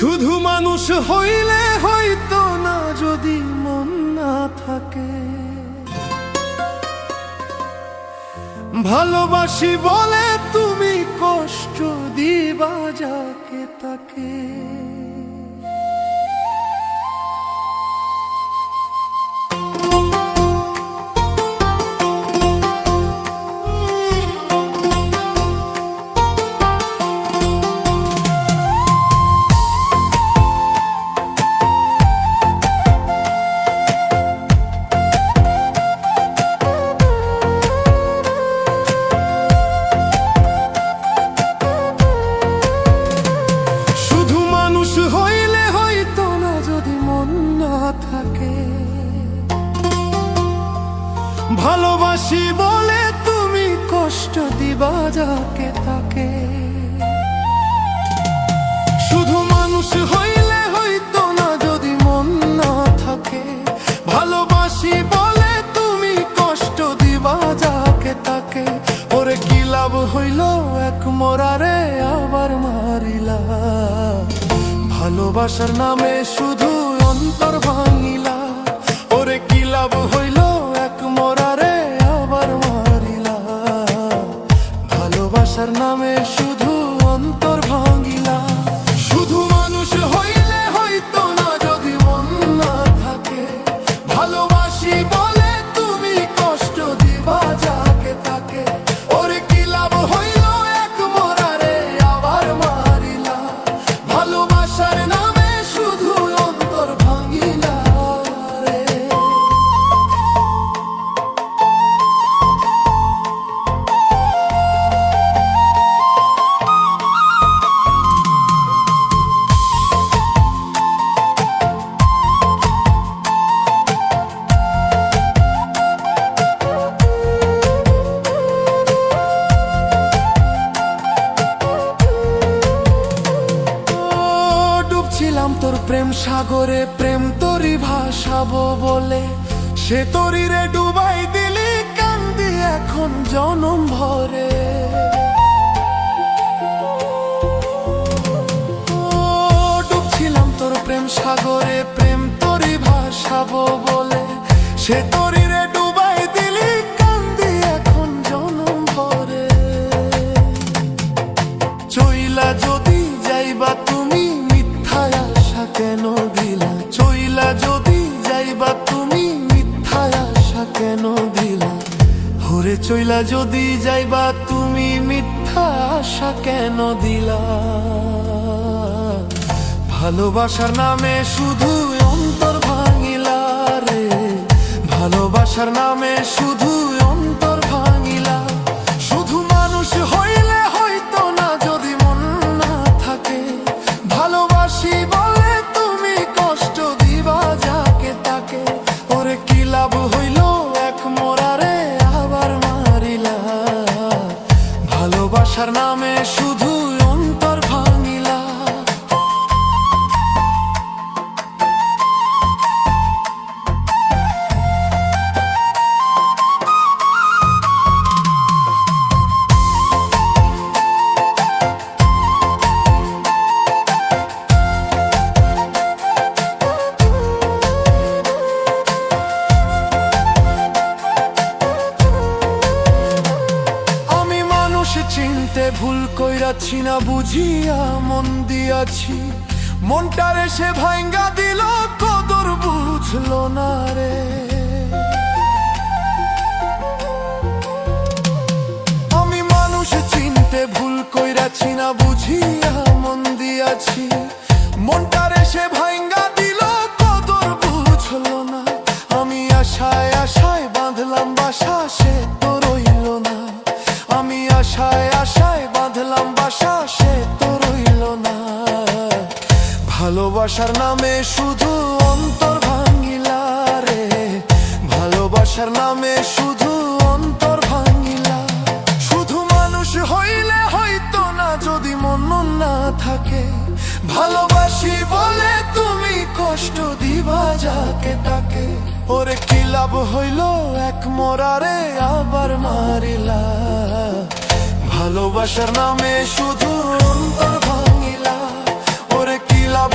শুধু মানুষ হইলে হয়তো না যদি মন না থাকে, ভালোবাসি বলে তুমি কষ্ট দিবা যাকে তাকে। ভালোবাসি বলে তুমি কষ্ট দিবা যাকে তাকে, শুধু মানুষ হইলে হইতো না যদি মন না থাকে। ভালোবাসি বলে তুমি কষ্ট দিবা যাকে তাকে, ওরে কি লাভ হইল এক মরারে আবার মারিলা। ভালোবাসার নামে শুধু অন্তর ভাঙিলা, ওরে কি লাভ হইল এক মরারে আবার মারিলা। ভালোবাসার নামে শুধু অন্তর ভাঙিলা। শুধু মানুষ হইলে হয়তো না যদি মন না থাকে, ভালোবাসি বলে তুমি কষ্ট দিবা যাকে তাকে, ওরে কি লাভ হইল এক মরারে আবার মারিলা। ভালোবাসার নামে শুধু অন্তর ভাঙিলা রে। তোর প্রেম সাগরে প্রেম তোরি ভাসাবো বলে, সে তোরি রে ডুবাই দিলি কান্দি এখন জনম ভরে। ডুবছিলাম তোর প্রেম সাগরে প্রেম তোরি ভাসাবো বলে, সে তোরি রে ডুবাই দিলি কান্দি এখন জনম ভরে। চইলা যদি যাইবা তুমি কেন দিলা, চইলা যদি যাইবা তুমি মিথ্যা আশা কেন দিলা। হরে চইলা যদি যাইবা তুমি মিথ্যা আশা কেন দিলা। ভালোবাসার নামে শুধু অন্তর ভাঙিলা রে, ভালোবাসার নামে শুধু অন্তর ভাঙিলা। শুধু মানুষ হইলে হয়তো না যদি মন না থাকে, ভালোবাসি বলে তুমি কষ্ট দিবা যাকে তাকে, ওরে কি লাভ হইল এক মরারে আবার মারিলা। ভালোবাসার নামে শুধু অন্তর ভাঙিলা। চিনতে ভুল কইরাছি না বুঝিয়া মন দিয়াছি, মনটারে সে ভাঙ্গা দিল কদর বুঝলো না রে। আমি মানুষ চিনতে ভুল কইরাছি না বুঝিয়া মন দিয়াছি, মনটারে সে ভাঙ্গা দিল কদর বুঝলো না। আমি আশায় আশায় বাঁধলাম বাসা সে তো রইল না, আমি আশায় আশায় বাঁধলাম বাসা সে তো রইল না। ভালোবাসার নামে শুধু অন্তর ভাঙিলা রে, ভালোবাসার নামে শুধু অন্তর ভাঙিলা। শুধু মানুষ হইলে হয়তো না যদি মন না থাকে, ভালোবাসি বলে তুমি কষ্ট দিবা যাকে তাকে, ওরে কি লাভ হইল এক মরারে আবার মারিলা। ভালোবাসার নামে শুধু অন্তর ভাঙিলা, ওরে কি লাভ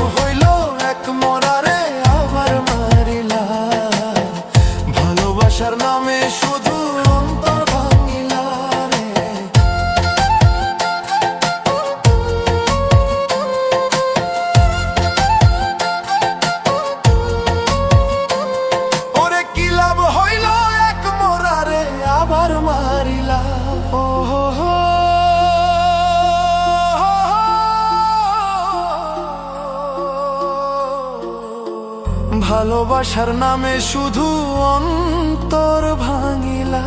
ভালোবাসার নামে শুধু অন্তর ভাঙিলা।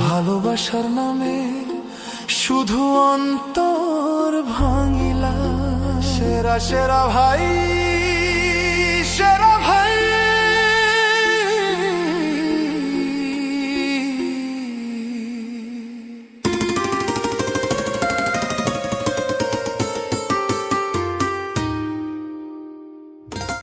ভালোবাসার নামে শুধু অন্তর ভাঙিলা। সেরা সেরা ভাই সেরা